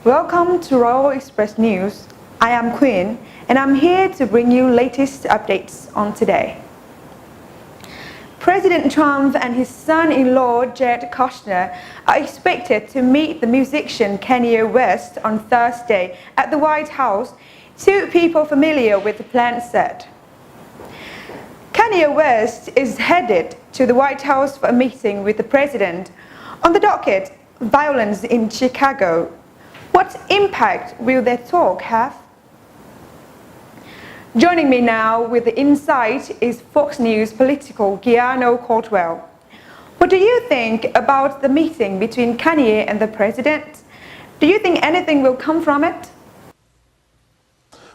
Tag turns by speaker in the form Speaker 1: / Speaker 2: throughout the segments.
Speaker 1: Welcome to Royal Express News. I am Queen and I'm here to bring you latest updates on today. President Trump and his son-in-law Jared Kushner are expected to meet the musician Kanye West on Thursday at the White House, two people familiar with the plan said. Kanye West is headed to the White House for a meeting with the president. On the docket, violence in Chicago. What impact will their talk have? Joining me now with the insight is Fox News political Giano Caldwell. What do you think about the meeting between Kanye and the president? Do you think anything will come from it?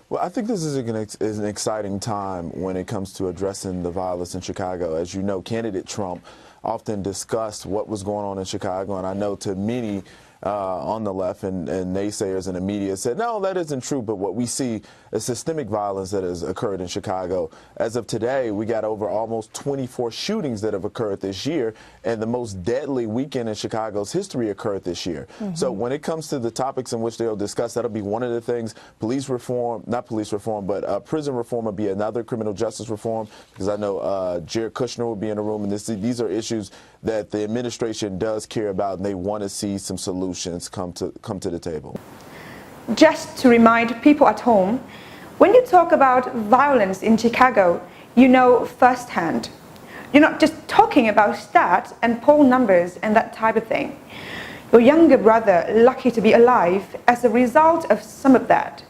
Speaker 2: Well, I think this is an exciting time when it comes to addressing the violence in Chicago. As you know, candidate Trump often discussed what was going on in Chicago, and I know to many on the left and naysayers in the media said, no, that isn't true. But what we see is systemic violence that has occurred in Chicago. As of today, we got over almost 24 shootings that have occurred this year, and the most deadly weekend in Chicago's history occurred this year. So when it comes to the topics in which they'll discuss, that'll be one of the things. Police reform, not police reform, but prison reform will be another, criminal justice reform, because I know Jared Kushner will be in the room, and these are issues that the administration does care about, and they want to see some solutions come to the table.
Speaker 1: Just to remind people at home, when you talk about violence in Chicago, you know firsthand. You're not just talking about stats and poll numbers and that type of thing. Your younger brother, lucky to be alive as a result of some of that.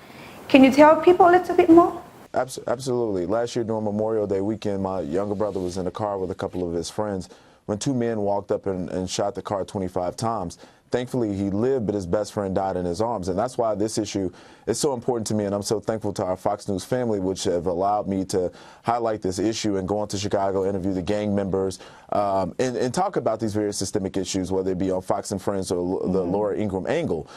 Speaker 1: Can you tell people a little bit more?
Speaker 2: Absolutely. Last year during Memorial Day weekend, my younger brother was in a car with a couple of his friends when two men walked up and shot the car 25 times. Thankfully, he lived, but his best friend died in his arms. And that's why this issue is so important to me. And I'm so thankful to our Fox News family, which have allowed me to highlight this issue and go into Chicago, interview the gang members, and talk about these various systemic issues, whether it be on Fox and Friends or the Laura Ingraham angle.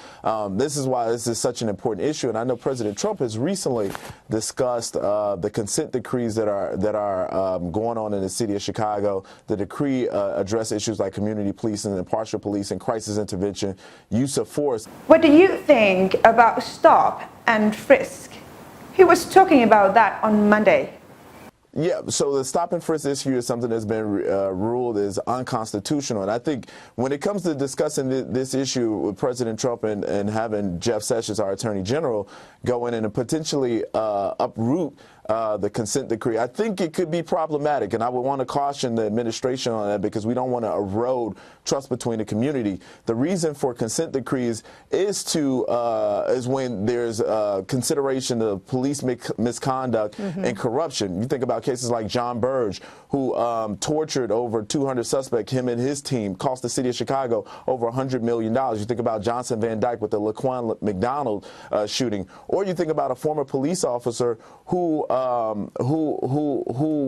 Speaker 2: This is why this is such an important issue. And I know President Trump has recently discussed the consent decrees that are going on in the city of Chicago. The decree address issues like community policing and impartial policing, crisis intervention, use of force.
Speaker 1: What do you think about stop and frisk? He was talking about that on Monday.
Speaker 2: Yeah, so the stop and frisk issue is something that's been ruled as unconstitutional. And I think when it comes to discussing this issue with President Trump and having Jeff Sessions, our Attorney General, go in and potentially uproot the consent decree, I think it could be problematic. And I would want to caution the administration on that because we don't want to erode trust between the community. The reason for consent decrees is when there's consideration of police misconduct and corruption. You think about cases like John Burge, who tortured over 200 suspects, him and his team, cost the city of Chicago over $100 million. You think about Johnson Van Dyke with the Laquan McDonald shooting, or you think about a former police officer who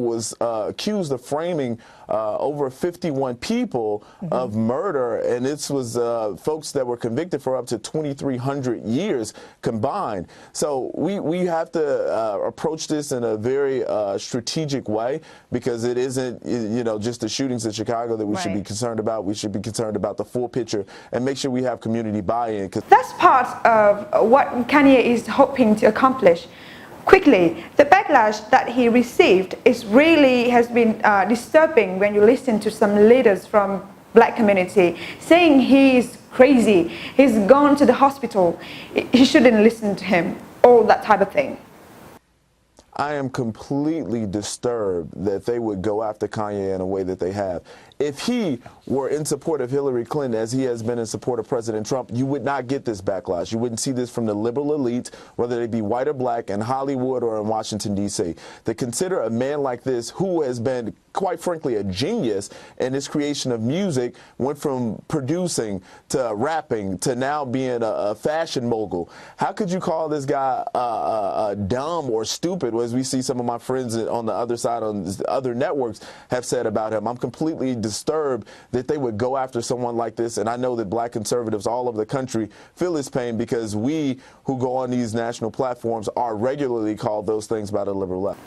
Speaker 2: was accused of framing over 51 people of murder, and this was folks that were convicted for up to 2,300 years combined. So we have to approach this in a very strategic way, because it isn't just the shootings in Chicago that we should be concerned about. We should be concerned about the full picture and make sure we have community buy-in.
Speaker 1: That's part of what Kanye is hoping to accomplish. Quickly, the backlash that he received has been disturbing when you listen to some leaders from black community saying he's crazy, he's gone to the hospital, he shouldn't listen to him, all that type of thing.
Speaker 2: I am completely disturbed that they would go after Kanye in a way that they have. If he were in support of Hillary Clinton, as he has been in support of President Trump, you would not get this backlash. You wouldn't see this from the liberal elite, whether they be white or black, in Hollywood or in Washington, D.C. To consider a man like this, who has been, quite frankly, a genius in his creation of music, went from producing to rapping to now being a fashion mogul. How could you call this guy dumb or stupid, as we see some of my friends on the other side, on other networks, have said about him? I'm completely disturbed that they would go after someone like this, and I know that black conservatives all over the country feel his pain, because we who go on these national platforms are regularly called those things by the liberal left.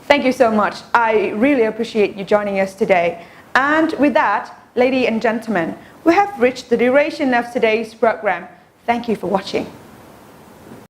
Speaker 1: Thank you so much. I really appreciate you joining us today. And with that, ladies and gentlemen, we have reached the duration of today's program. Thank you for watching.